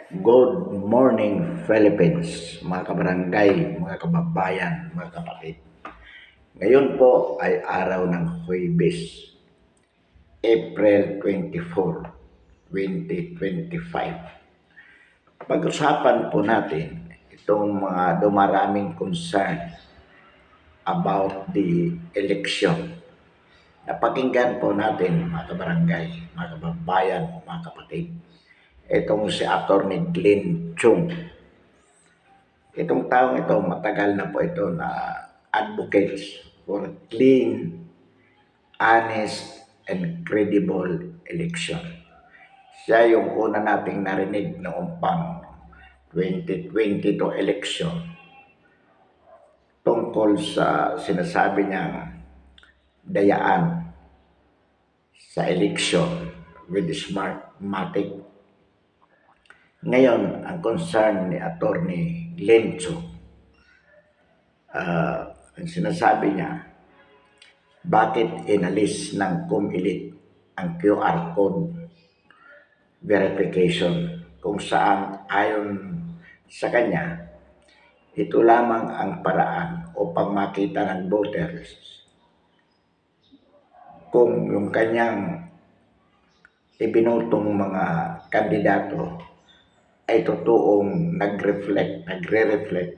Good morning, Philippines, mga kabarangay, mga kababayan, mga kapatid. Ngayon po ay araw ng Huwebes, April 24, 2025. Pag-usapan po natin itong mga dumaraming concern about the election. Napakinggan po natin mga kabarangay, mga kababayan, mga kapatid. Itong si Atty. Glenn Chung. Itong taong ito, matagal na po ito na advocates for clean, honest, and credible election. Siya yung una nating narinig noong pang 2022 election tungkol sa sinasabi niyang dayaan sa election with Smartmatic. Ngayon, ang concern ni Atty. Lencho, ang sinasabi niya, bakit inalis ng COMELEC ang QR code verification kung saan ayon sa kanya, ito lamang ang paraan upang makita ng voters kung yung kanyang ibinutong mga kandidato ay totoong nagre-reflect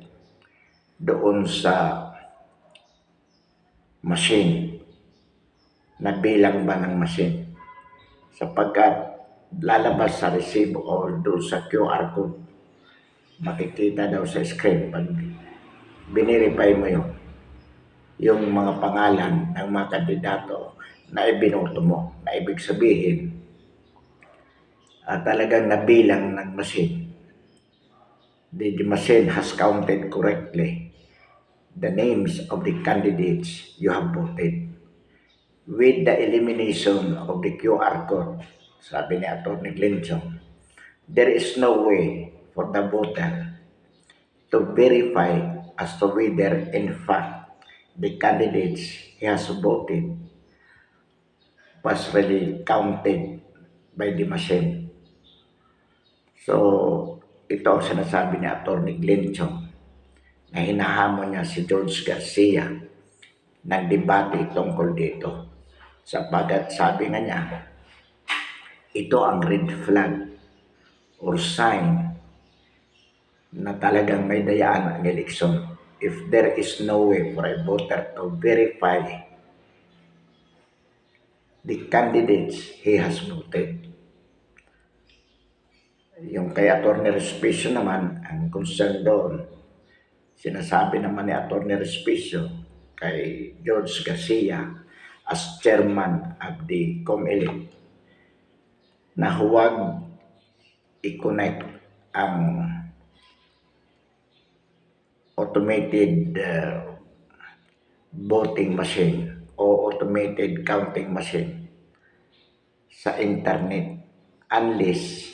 doon sa machine, na bilang ba ng machine, sapagkat lalabas sa resibo o doon sa QR code, makikita daw sa screen pag binirify mo yung mga pangalan ng mga kandidato na ibinoto mo, na ibig sabihin talagang nabilang ng machine. The machine has counted correctly the names of the candidates you have voted. With the elimination of the QR code, sabi ni Atty. Glenchon, there is no way for the voter to verify as to whether in fact the candidates he has voted was really counted by the machine. So, ito ang sinasabi ni Atty. Glenchon na hinahamon niya si George Garcia ng debate tungkol dito. Sapagat sabi nga niya, ito ang red flag or sign na talagang may dayaan ang eleksyon. If there is no way for a voter to verify the candidates he has voted. Yung kay Atty. Respicio naman, ang concern doon, sinasabi naman ni Atty. Respicio kay George Garcia as chairman of the COMELEC na huwag i-connect ang automated voting machine o automated counting machine sa internet unless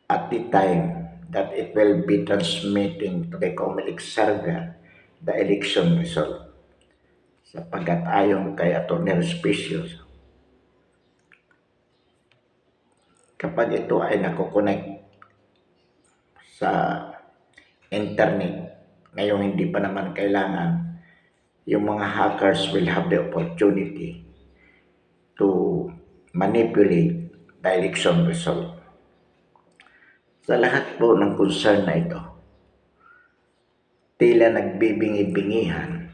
at the time that it will be transmitting to the COMELEC server the election result. Sapagkat ayon kay Atty. Respicio, kapag ito ay nakokonect sa internet, ngayong hindi pa naman kailangan, yung mga hackers will have the opportunity to manipulate the election result. Sa lahat po ng concern na ito, tila nagbibingi-bingihan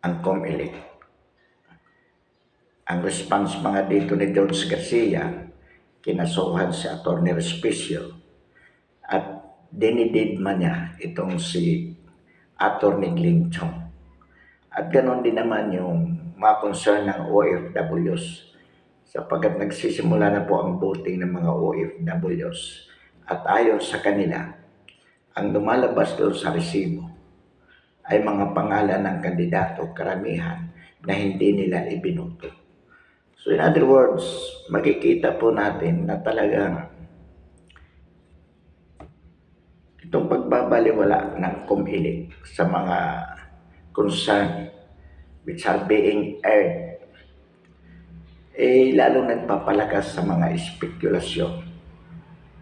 ang COMELEC. Ang response mga dito ni George Garcia, kinasuhan si Atty. Respicio at dinididma niya itong si Atty. Glenn Chung. At ganoon din naman yung mga concern ng OFWs, sapagkat nagsisimula na po ang voting ng mga OFWs at ayon sa kanila, ang lumalabas doon sa resibo ay mga pangalan ng kandidato karamihan na hindi nila ibinoto. So in other words, makikita po natin na talagang itong pagbabaliwala ng COMELEC sa mga concern which are being aired, lalo nagpapalakas sa mga espekulasyon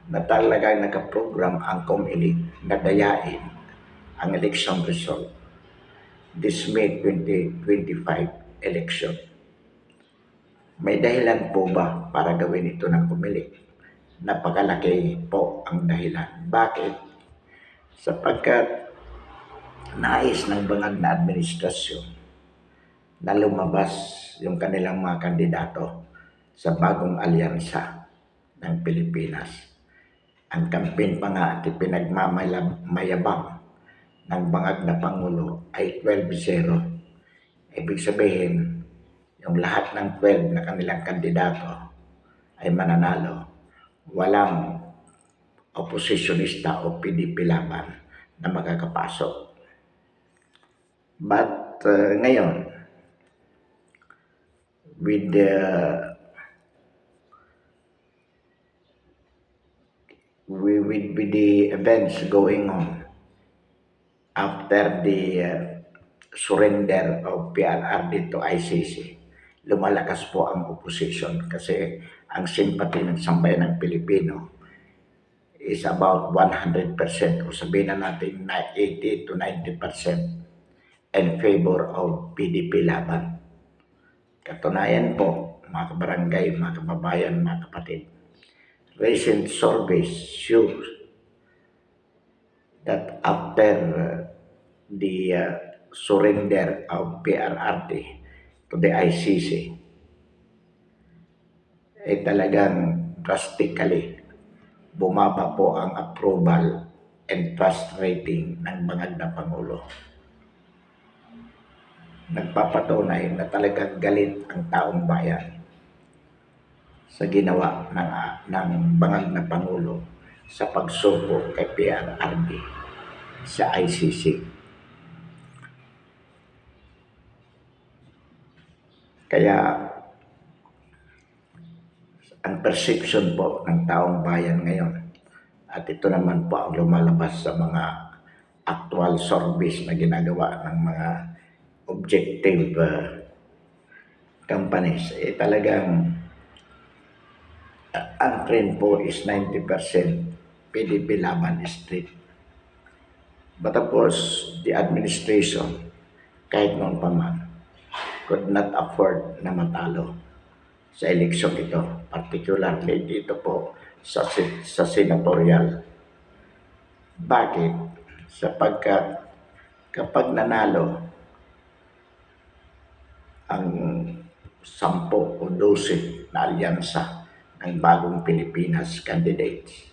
na talagang nakaprogram ang COMELEC na dayain ang election result this May 2025 election. May dahilan po ba para gawin ito ng COMELEC? Napakalaki po ang dahilan. Bakit? Sapagkat nais ng bangag na administrasyon na lumabas yung kanilang mga kandidato sa bagong alyansa ng Pilipinas. Ang campaign pa nga at ipinagmamayabang ng bangag na Pangulo ay 12-0. Ibig sabihin, yung lahat ng 12 na kanilang kandidato ay mananalo. Walang oposisyonista o PDP laban na makakapasok. But ngayon, with the events going on after the surrender of PRRD to ICC, lumalakas po ang opposition kasi ang sympathy ng sambayan ng Pilipino is about 100% o sabihin na natin na 80 to 90% in favor of PDP laban. Katunayan po, mga kabarangay, mga kababayan, mga kapatid, recent surveys shows that after the surrender of PRRD to the ICC, ay talagang drastically bumaba po ang approval and trust rating ng bangag na Pangulo. Nagpapatunay na talagang galit ang taong bayan sa ginawa ng bangag na Pangulo sa pagsuko kay PRRD sa ICC. Kaya ang perception po ng taong bayan ngayon, at ito naman po ang lumalabas sa mga actual surveys na ginagawa ng mga objective companies, talagang ang trend po is 90% PDP laban street. But of course, the administration, kahit noon pa man, could not afford na matalo sa eleksyon ito, particularly dito po sa senatorial. Bakit? Sapagkat kapag nanalo ang 10 o 12 na alyansa ng bagong Pilipinas candidates,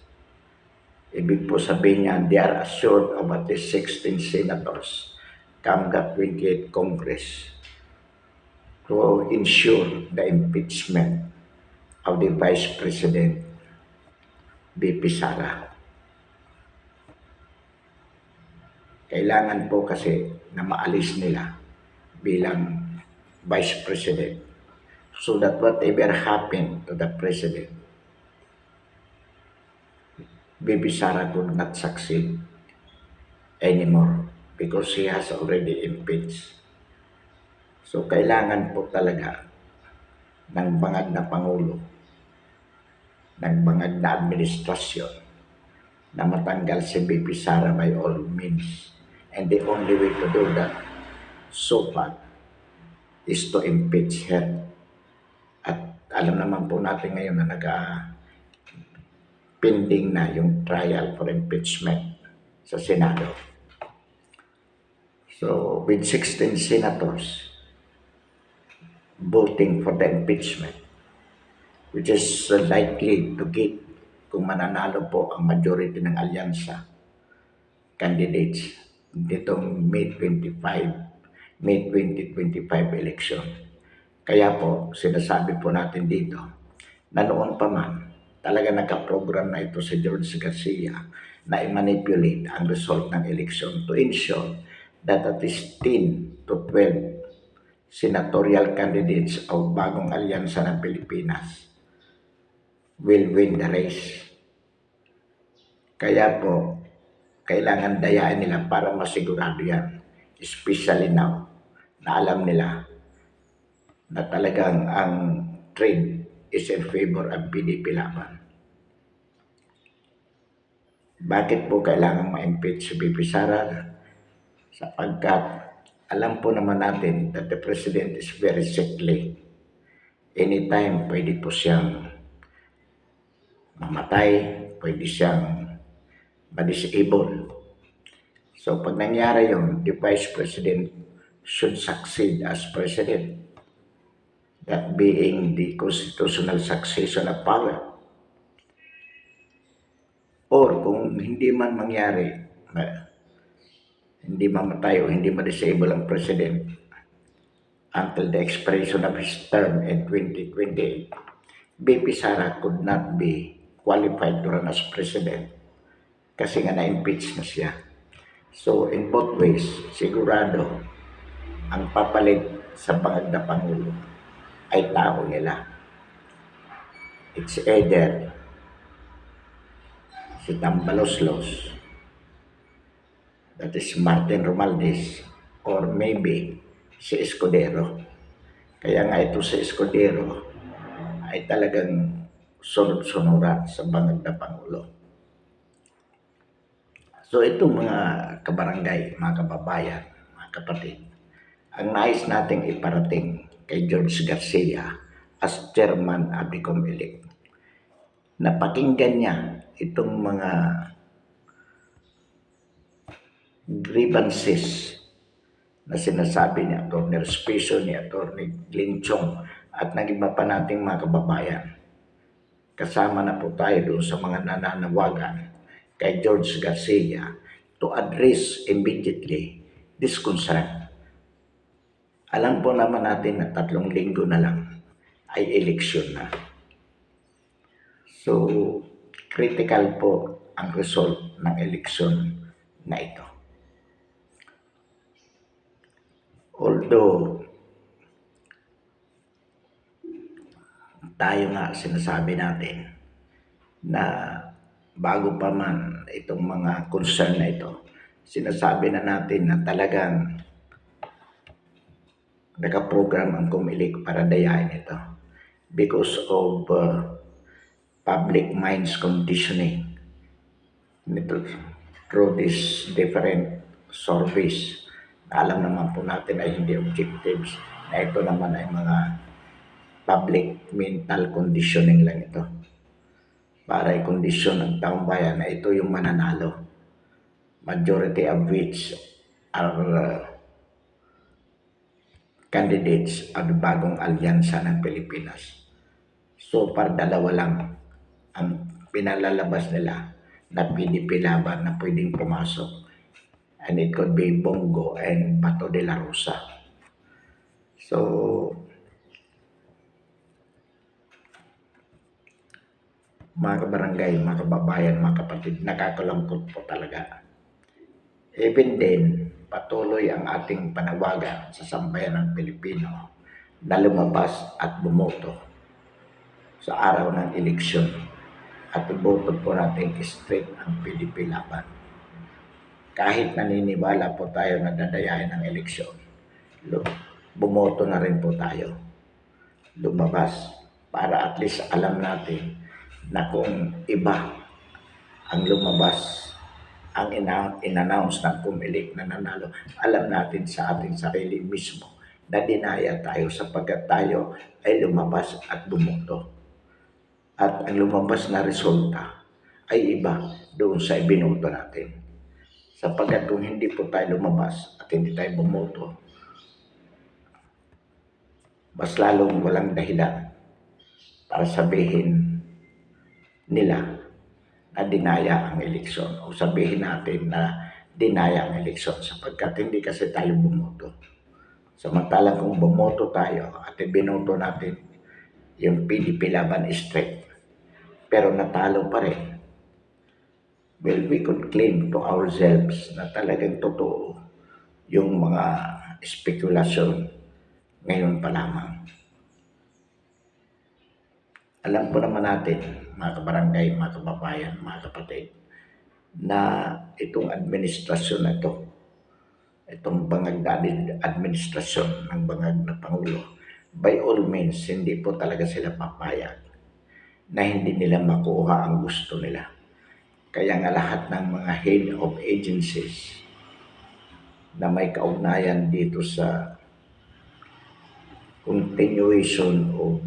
ibig po sabihin niya, they are assured of at least 16 senators come the 28th Congress to ensure the impeachment of the Vice President BP Sara. Kailangan po kasi na maalis nila bilang Vice President so that whatever happened to the President, BP Sara could not succeed anymore because he has already impeached. So kailangan po talaga ng bangag na Pangulo, ng bangag na administrasyon na matanggal si BP Sara by all means. And the only way to do that so far is to impeach her. At alam naman po natin ngayon na pending na yung trial for impeachment sa Senado. So with 16 senators voting for the impeachment, which is likely to get kung mananalo po ang majority ng alyansa candidates ditong May 2025 election. Kaya po, sinasabi po natin dito na noon pa man, talaga nakaprogram na ito si George Garcia na i-manipulate ang result ng election to ensure that at least 10 to 12 senatorial candidates o bagong alyansa ng Pilipinas will win the race. Kaya po, kailangan dayain nila para masigurado yan. Especially now, na alam nila na talagang ang trend is in favor of PDP laban. Bakit po kailangan ma-impeach si VP Sara? Sapagkat alam po naman natin that the President is very sickly. Anytime pwede po siyang mamatay, pwede siyang ma-disable. So pag nangyari yun, the Vice President should succeed as President, that being the constitutional succession of power. Or kung hindi man mangyari, hindi mamatay o hindi ma-disable ang President until the expiration of his term in 2028, VP Sara could not be qualified to run as President kasi nga na-impeach na siya. So in both ways, sigurado ang papalit sa bangag na Pangulo ay tao nila. It's either si Tambaloslos, that is Martin Romualdez, or maybe si Escudero. Kaya nga ito si Escudero ay talagang sunod-sunuran sa bangag na Pangulo. So ito mga kabarangay, mga kababayan, mga kapatid, ang nais nating iparating kay George Garcia as chairman of the COMELEC, napakinggan niya itong mga grievances na sinasabi ni Atty. Respicio, ni Atty. Linchong at ng iba pa nating mga kababayan. Kasama na po tayo doon sa mga nananawagan kay George Garcia to address immediately this concern. Alam po naman natin na 3 linggo na lang ay eleksyon na. So, critical po ang result ng eleksyon na ito. Although, tayo nga sinasabi natin na bago pa man itong mga concern na ito, sinasabi na natin na talagang nakaprogram ang COMELEC para dayain ito because of public minds conditioning nito through these different surveys. Alam naman po natin ay hindi objectives, na ito naman ay mga public mental conditioning lang ito para i-condition ng taong bayan na ito yung mananalo, majority of which are candidates at bagong alyansa ng Pilipinas. So far, 2 lang ang pinalalabas nila na PDP laban na pwedeng pumasok. And it could be Bongo and Bato de la Rosa. So, mga kabarangay, mga kababayan, mga kapatid, nakakalungkot po talaga. Even then, patuloy ang ating panawagan sa sambayan ng Pilipino na lumabas at bumoto sa araw ng eleksyon at iboto po natin straight ang PDP laban. Kahit naniniwala po tayo na dadayain ng eleksyon, bumoto na rin po tayo. Lumabas para at least alam natin na kung iba ang lumabas, ang in-announce ng COMELEC na nanalo, alam natin sa ating sarili mismo na dinaya tayo sapagkat tayo ay lumabas at bumoto. At ang lumabas na resulta ay iba doon sa ibinoto natin. Sapagkat kung hindi po tayo lumabas at hindi tayo bumoto, mas lalong walang dahilan para sabihin nila na dinaya ang eleksyon o sabihin natin na dinaya ang eleksyon sapagkat hindi kasi tayo bumoto. Samantalang kung bumoto tayo at ibinoto natin yung PDP laban straight, pero natalo pa rin, well, we could claim to ourselves na talagang totoo yung mga spekulasyon ngayon pa lamang. Alam po naman natin, mga kabarangay, mga kababayan, mga kapatid, na itong administrasyon na ito, itong bangag na administrasyon ng bangag na Pangulo, by all means, hindi po talaga sila papayag na hindi nila makuha ang gusto nila. Kaya nga lahat ng mga head of agencies na may kaugnayan dito sa continuation of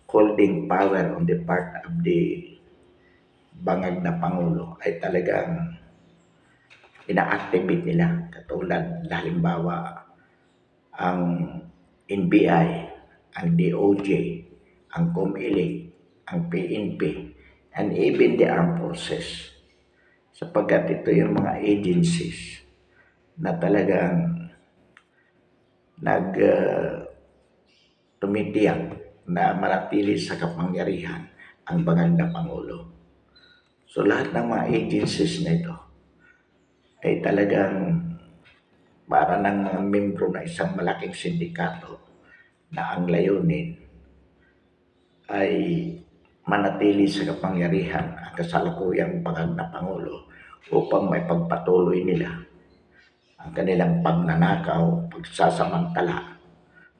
holding power on the part of the bangag na Pangulo ay talagang ina-activate nila. Katulad, halimbawa, ang NBI, ang DOJ, ang COMELEC, ang PNP, and even the armed forces. Sapagkat ito yung mga agencies na talagang tumitiyak na manatili sa kapangyarihan ang bangag na Pangulo. So lahat ng mga agencies na ito ay talagang para ng mga membro na isang malaking sindikato na ang layunin ay manatili sa kapangyarihan ang kasalukuyang bangag na Pangulo upang may pagpatuloy nila ang kanilang pagnanakaw, pagsasamantala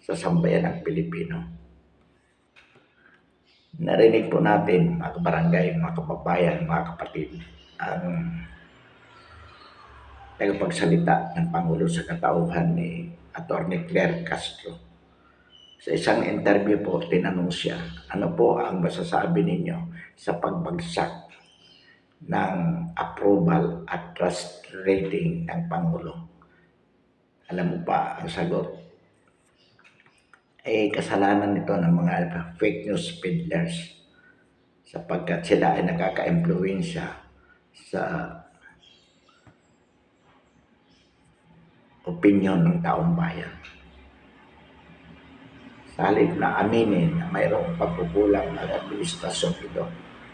sa sambayan ng Pilipino. Narinig po natin, mga kabarangay, mga kababayan, mga kapatid, ang tagapagsalita ng Pangulo sa katauhan ni Atty. Claire Castro. Sa isang interview po, tinanong siya, ano po ang masasabi ninyo sa pagbagsak ng approval at trust rating ng Pangulo? Alam mo pa ang sagot? Kasalanan nito ng mga fake news peddlers sapagkat sila ay nakaka-impluwensya sa opinion ng taong bayan. Sa halip na aminin na mayroong pagkukulang ng administrasyon ito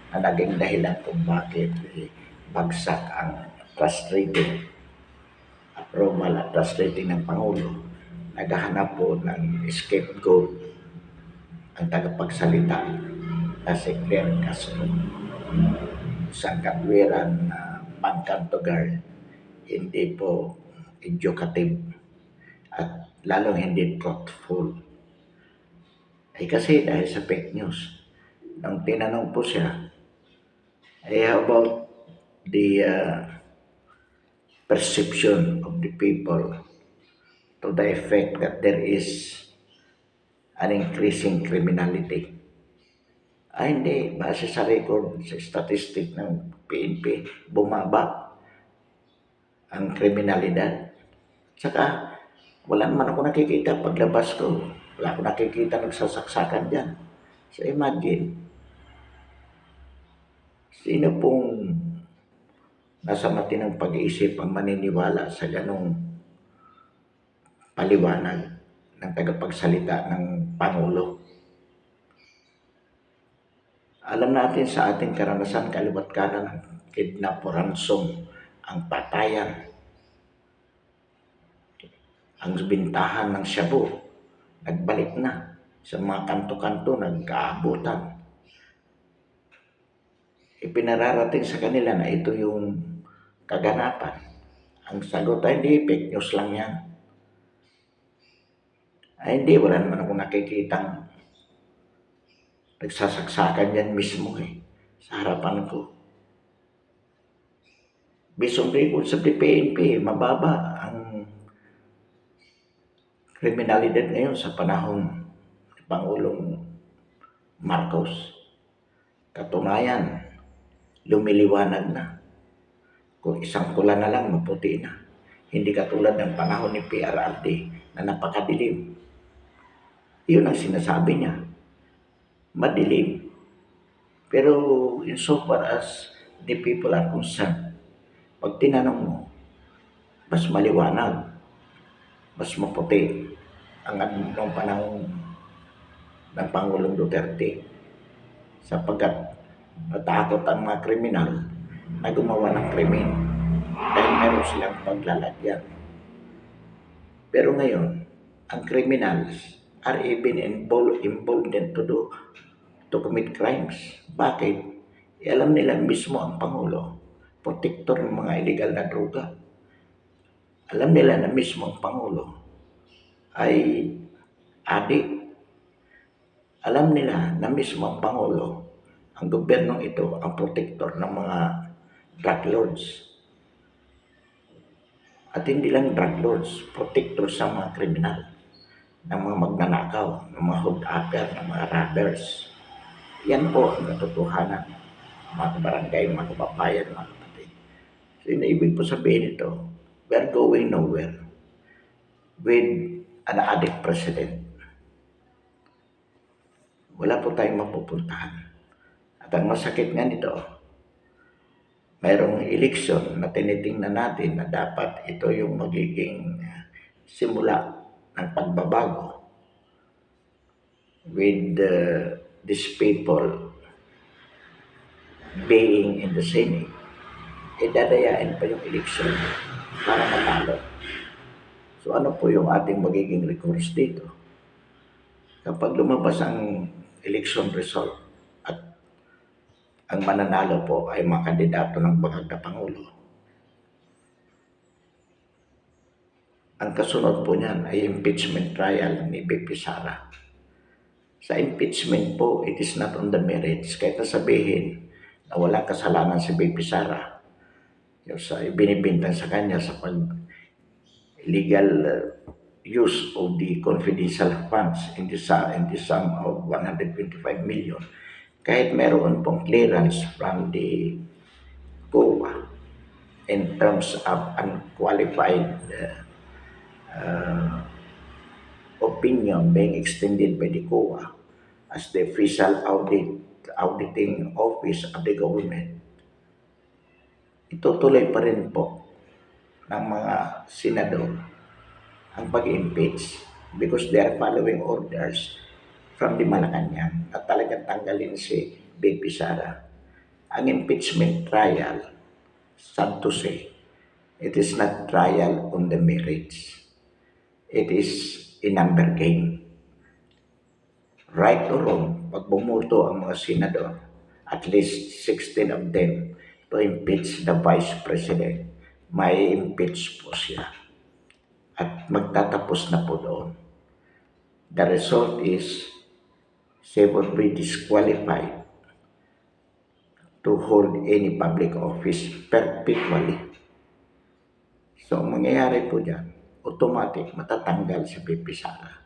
na naging dahilan kung bakit bagsak ang trust rating, approval at trust rating ng Pangulo, naghahanap po ng scapegoat ang tagapagsalita na si Claire Castro. Isang katwiran na pangkanto girl, hindi po educative at lalong hindi truthful. Kasi dahil sa fake news, nang tinanong po siya, how about the perception of the people to the effect that there is an increasing criminality? Hindi. Base sa record, sa statistic ng PNP, bumaba ang kriminalidad. Saka, wala naman ako nakikita paglabas ko. Wala ako nakikita nagsasaksakan dyan. So imagine, sino pong nasa matinong pag-iisip ang maniniwala sa ganong paliwanag ng tagapagsalita ng Pangulo? Alam natin sa ating karanasan, kaliwat kanan ang kidnap o ransom, ang patayan, ang bintahan ng shabu, nagbalik na sa mga kanto-kanto, nagkaabutan. Ipinararating sa kanila na ito yung kaganapan. Ang sagot ay hindi, fake news lang yan. Hindi, wala naman ako nakikitang nagsasaksakan yan mismo sa harapan ko. Based on records of the PNP, mababa ang kriminalidad ngayon sa panahon ni Pangulong Marcos. Katunayan, lumiliwanag na. Kung isang pula na lang, maputi na. Hindi katulad ng panahon ni PRRD na napakadilim. Yun ang sinasabi niya. Madilim. Pero in so far as the people are concerned, pag tinanong mo, mas maliwanag, mas maputi ang anong panahon ng Pangulong Duterte sapagkat natakot ang mga kriminal na gumawa ng krimen dahil meron silang paglalagyan. Pero ngayon, ang criminals are even emboldened to commit crimes. Bakit? Alam nila mismo ang Pangulo, protector ng mga illegal na droga. Alam nila na mismo ang Pangulo ay adik. Alam nila na mismo ang Pangulo Ang gobyernong ito ang protector ng mga drug lords. At hindi lang drug lords, protector sa mga kriminal, ng mga magnanakaw, ng mga hood-upper, ng mga robbers. Yan po ang katotohanan, mga kabarangay, mga kababayan, mga kapatid. So, ibig po sabihin ito, we're going nowhere with an addict president. Wala po tayong mapupuntahan. At ang masakit nga nito, mayroong eleksyon na tinitingnan natin na dapat ito yung magiging simula ng pagbabago with these people being in the Senate. Dadayain pa yung eleksyon para matalo. So ano po yung ating magiging recourse dito? Kapag lumabas ang election result at ang mananalo po ay mga kandidato ng bangag na Pangulo, ang kasunod po niyan ay impeachment trial ni BP Sara. Sa impeachment po, it is not on the merits. Kahit sabihin na walang kasalanan si BP Sara, yung sa binibintang sa kanya sa illegal use of the confidential funds in the sum of 125 million. Kahit meron pong clearance from the COA in terms of unqualified opinion being extended by the COA as the official auditing office of the government, itutuloy pa rin po ng mga senador ang pag-impeach because they are following orders from the Malacanang at talagang tanggalin si BP Sara. Ang impeachment trial, sad to say, it is not trial on the merits. It is a number game. Right or wrong, pag bumuto ang mga senador, at least 16 of them to impeach the Vice President, may impeach po siya. At magtatapos na po doon. The result is she would be disqualified to hold any public office perpetually. So, ang mangyayari po dyan, automatic matatanggal si BP Sara.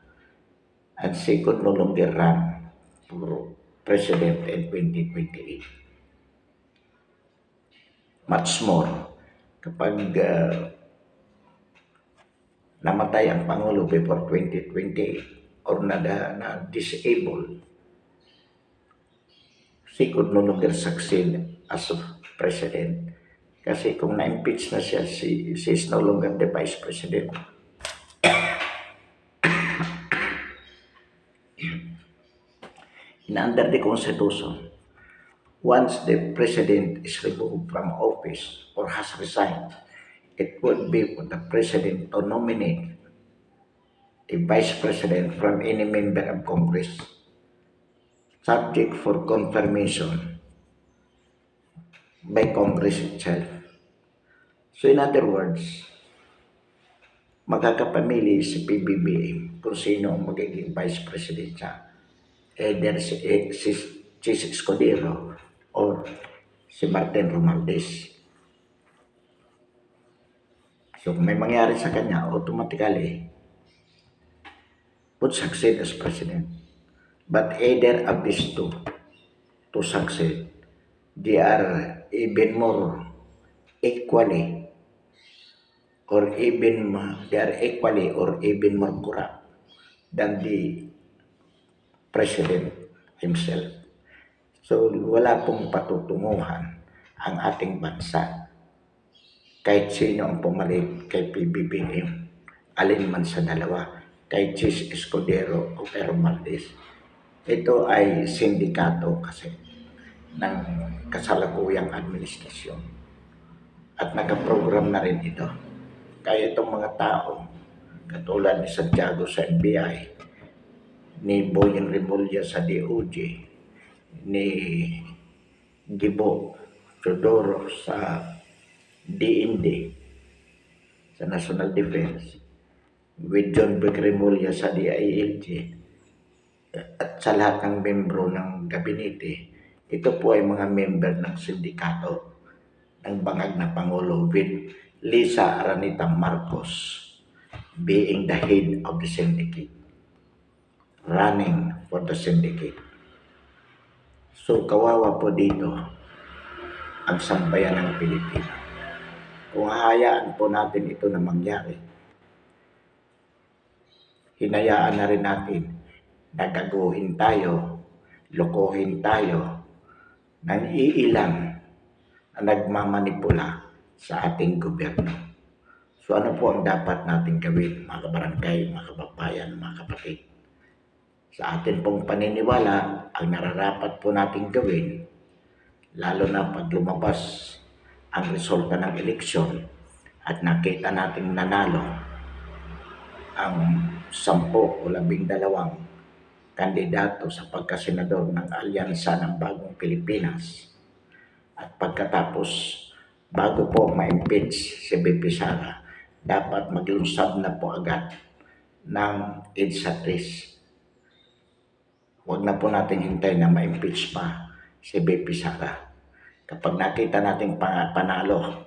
And she could no longer run for president in 2028. Much more, kapag namatay ang Pangulo before 2028 or na-disable, she could no longer succeed as president. Kasi kung na-impeach na siya, she is no longer the vice president. Under the Constitution, once the president is removed from office or has resigned, it would be for the president to nominate a vice president from any member of Congress, subject for confirmation by Congress itself. So in other words, magkakapamili si PBBM kung sino ang magiging vice president siya. Either si Chis Escudero or si Martin Romualdez. So kung may mangyari sa kanya, automatically would succeed as president. But either of these two to succeed, they are even more equally or even more corrupt than the president himself. So wala pong patutunguhan ang ating bansa kahit sino ang pumalit kay PBBM, alin man sa dalawa, kay Chis Escudero o kay Romualdez. Ito ay sindikato kasi ng kasalukuyang administrasyon at nakaprogram na rin ito. Kaya itong mga tao katulad ni Santiago sa NBI, ni Boyeng Remulla sa DOJ, ni Gibo Teodoro sa DND, sa National Defense, with John Vic Remulla sa DILG, at sa lahat ng membro ng gabinete Ito po ay mga member ng sindikato ng bangag na Pangulo with Lisa Aranita Marcos being the head of the syndicate, running for the syndicate. So kawawa po dito ang sambayan ng Pilipinas. Kung hahayaan po natin ito na mangyari, hinayaan na rin natin na gaguhin tayo, lokohin tayo ng iilan na nagmamanipula sa ating gobyerno. So ano po ang dapat natin gawin, mga kabarangay, mga kababayan, mga kapatid? Sa atin pong paniniwala, ang nararapat po natin gawin, lalo na pag lumabas ang resulta ng eleksyon at nakita nating nanalo ang 10 o 12 kandidato sa pagkasenador ng Alyansa ng Bagong Pilipinas. At pagkatapos, bago po ma-impeach si BP Sara, dapat maglunsad na po agad ng EDSA 3. Huwag na po natin hintay na ma-impeach pa si BP Sara. Kapag nakita natin panalo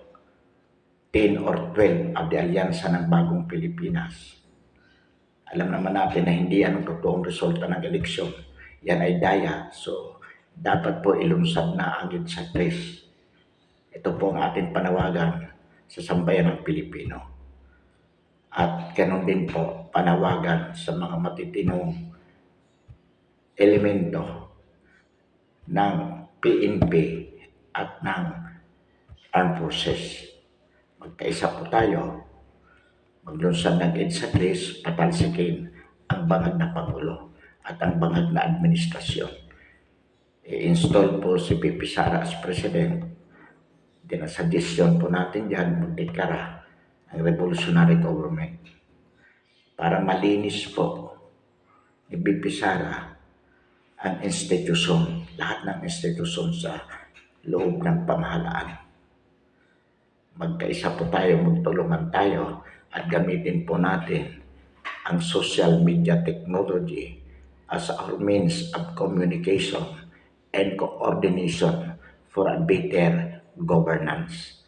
10 or 12 of the Alyansa ng Bagong Pilipinas, alam naman natin na hindi yan ang totoong resulta ng eleksyon. Yan ay daya. So, dapat po ilunsad na ang EDSA 3. Ito po ang ating panawagan sa sambayan ng Pilipino. At ganun din po panawagan sa mga matitinong elemento ng PNP at ng Armed Forces. Magkaisa po tayo, maglunsad ng EDSA 3, patalsikin ang bangag na Pangulo at ang bangag na administrasyon. I-install po si BP Sara as President. Then sa desisyon po natin dyan, magdeklara ang revolutionary government para malinis po ni BP Sara ang institusyon, lahat ng institusyon sa loob ng pamahalaan. Magkaisa po tayo, magtulungan tayo at gamitin po natin ang social media technology as our means of communication and coordination for a better governance.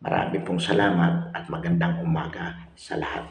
Marami pong salamat at magandang umaga sa lahat.